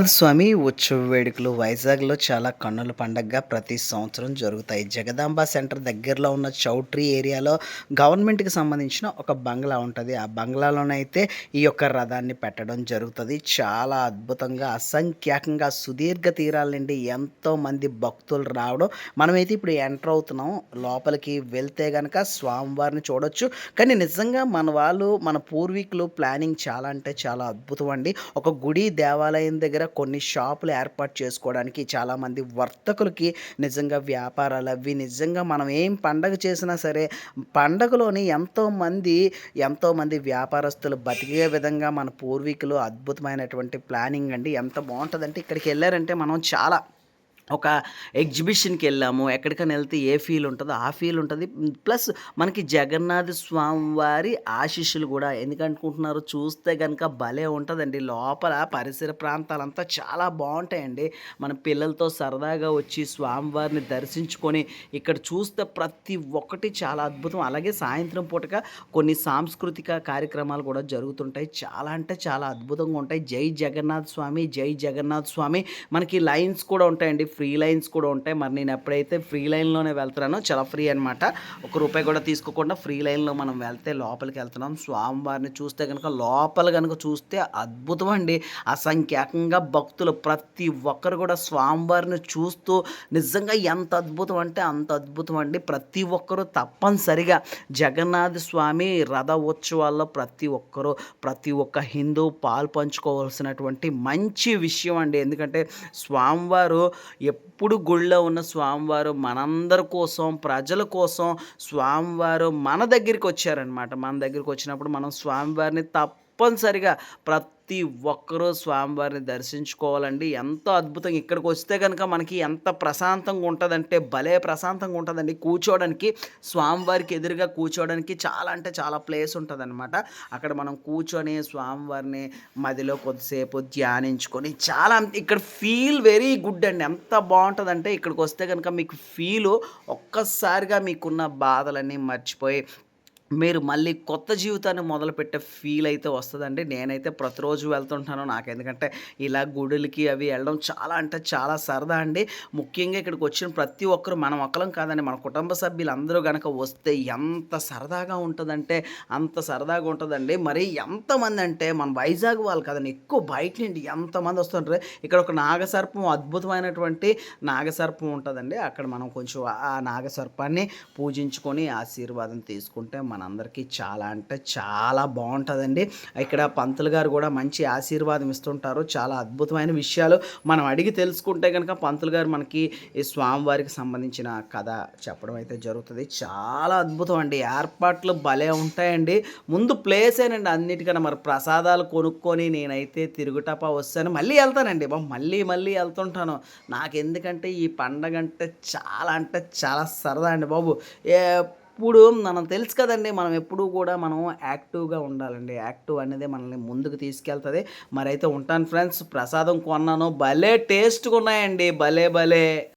స్వామి ఉత్సవ వేడుకలు వైజాగ్‌లో చాలా కన్నుల పండగగా ప్రతి సంవత్సరం జరుగుతాయి. జగదాంబ సెంటర్ దగ్గరలో ఉన్న చౌట్రీ ఏరియాలో గవర్నమెంట్‌కి సంబంధించిన ఒక బంగ్లా ఉంటది. ఆ బంగ్లాలోనైతే ఈ యొక్క రథాన్ని పెట్టడం జరుగుతది. చాలా అద్భుతంగా అసంఖ్యాకంగా సుదీర్ఘ తీరాల నుండి ఎంతోమంది భక్తులు రావడం మనమైతే ఇప్పుడు ఎంటర్ అవుతున్నాం. లోపలికి వెళ్తే గనక స్వామివారిని చూడొచ్చు. కానీ నిజంగా మన వాళ్ళు, మన పూర్వీకులు ప్లానింగ్ చాలా అంటే చాలా అద్భుతం అండి. ఒక గుడి, దేవాలయం దగ్గర కొన్ని షాపులు ఏర్పాటు చేసుకోవడానికి చాలామంది వర్తకులకి నిజంగా వ్యాపారాలవి నిజంగా మనం ఏం పండగ చేసినా సరే, పండగలోని ఎంతోమంది వ్యాపారస్తులు బతికే విధంగా మన పూర్వీకులు అద్భుతమైనటువంటి ప్లానింగ్ అండి. ఎంత బావుంటదంటే ఇక్కడికెళ్లారంటే మనం చాలా ఒక ఎగ్జిబిషన్‌కెళ్ళాము. ఎక్కడికైనా ఎళ్తే ఏ ఫీల్ ఉంటదో, ఆ ఫీల్ ఉంటది. ప్లస్ మనకి జగన్నాథ స్వామి వారి ఆశీస్సులు గూడా ఎందుకనుకుంటున్నారు, చూస్తే గనక భలే ఉంటదండి. లోపల పరిసర ప్రాంతాలంతా చాలా బావుంటాయండి. మన పిల్లలతో సరదాగా వచ్చి స్వామివారిని దర్శించుకొని, ఇక్కడ చూస్తే ప్రతి ఒక్కటి చాలా అద్భుతం. అలాగే సాయంత్రం పూటగా కొన్ని సాంస్కృతిక కార్యక్రమాలు గూడా జరుగుతుంటాయి. చాలా అంటే చాలా అద్భుతంగా ఉంటాయి. జై జగన్నాథ్ స్వామి, జై జగన్నాథ్ స్వామి మనకి లైన్స్ కూడా ఉంటాయండి. ఫ్రీ లైన్స్ కూడా ఉంటాయి. మరి నేను ఎప్పుడైతే ఫ్రీ లైన్‌లోనే వెళ్తున్నానో చాలా ఫ్రీ అనమాట. ఒక్క రూపాయి కూడా తీసుకోకుండా ఫ్రీ లైన్‌లో మనం వెళ్తే లోపలికెళ్తున్నాం. స్వామివారిని చూస్తే గనక లోపల గనక చూస్తే అద్భుతం అండి. అసంఖ్యాకంగా భక్తులు ప్రతి ఒక్కరు కూడా స్వామివారిని చూస్తూ నిజంగా ఎంత అద్భుతం అంటే అంత అద్భుతం అండి. ప్రతి ఒక్కరు తప్పనిసరిగా జగన్నాథ స్వామి రథ ఉత్సవాల్లో ప్రతి ఒక్క హిందూ పాలు పంచుకోవాల్సినటువంటి మంచి విషయం అండి. ఎందుకంటే స్వామివారు ఎప్పుడు గుడిలో ఉన్న స్వామివారు మనందరి కోసం, ప్రజల కోసం స్వామివారు మన దగ్గరికొచ్చారనమాట. మన దగ్గరికొచ్చినప్పుడు మనం స్వామివారిని తప్పనిసరిగా ఒక్కరూ స్వామివారిని దర్శించుకోవాలండి. ఎంతో అద్భుతంగా ఇక్కడికొస్తే గనక మనకి ఎంత ప్రశాంతంగా ఉంటదంటే, భలే ప్రశాంతంగా ఉంటదండి. కూర్చోవడానికి స్వామివారికి ఎదురుగా కూర్చోవడానికి చాలా అంటే చాలా ప్లేస్ ఉంటదనమాట. అక్కడ మనం కూర్చొని స్వామివారిని మదిలో కొద్దిసేపు ధ్యానించుకొని చాలా ఇక్కడ ఫీల్ వెరీ గుడ్ అండి. ఎంత బావుంటదంటే ఇక్కడికొస్తే గనక మీకు ఫీలు ఒక్కసారిగా మీకున్న బాధలన్నీ మర్చిపోయి మీరు మళ్ళీ కొత్త జీవితాన్ని మొదలుపెట్టే ఫీల్ అయితే వస్తదండి. నేనైతే ప్రతిరోజు వెళ్తుంటాను. నాకెందుకంటే ఇలా గుడులకి అవి ఎళ్ళడం చాలా అంటే చాలా సరదా అండి. ముఖ్యంగా ఇక్కడికొచ్చిన ప్రతి ఒక్కరు మనం ఒక్కలం కాదండి. మన కుటుంబ సభ్యులందరూ గనక వస్తే ఎంత సరదాగా ఉంటదంటే అంత సరదాగా ఉంటదండి. మరి ఎంతమందంటే మన వైజాగ్ వాళ్ళు కాదండి, ఎక్కువ బయట నుండి ఎంతమంది వస్తుంటారు. ఇక్కడ ఒక నాగసర్పం అద్భుతమైనటువంటి నాగసర్పం ఉంటదండి. అక్కడ మనం కొంచెం ఆ నాగసర్పాన్ని పూజించుకొని ఆశీర్వాదం తీసుకుంటే మనందరికీ చాలా అంటే చాలా బావుంటదండి. ఇక్కడ పంతులు గారు గూడా మంచి ఆశీర్వాదం ఇస్తుంటారు. చాలా అద్భుతమైన విషయాలు మనం అడిగి తెలుసుకుంటే గనక పంతులు గారు మనకి ఈ స్వామివారికి సంబంధించిన కథ చెప్పడం అయితే జరుగుతది. చాలా అద్భుతం అండి. ఏర్పాట్లు భలే ఉంటాయండి. ముందు ప్లేసేనండి అన్నిటికన్నా. మరి ప్రసాదాలు కొనుక్కొని నేనైతే తిరుగుటపా వస్తాను. మళ్ళీ ఎళ్తానండి. మళ్ళీ ఎళ్తుంటాను. నాకెందుకంటే ఈ పండగంటే చాలా అంటే చాలా సరదా అండి బాబు. ఎప్పుడు మనం తెలుసు కదండీ! మనం ఎప్పుడూ కూడా మనం యాక్టివ్‌గా ఉండాలండి. యాక్టివ్ అనేదే మనల్ని ముందుకు తీసుకెళ్తది. మరైతే ఉంటాను ఫ్రెండ్స్. ప్రసాదం కొన్నాను. భలే టేస్ట్‌గున్నాయండి. భలే!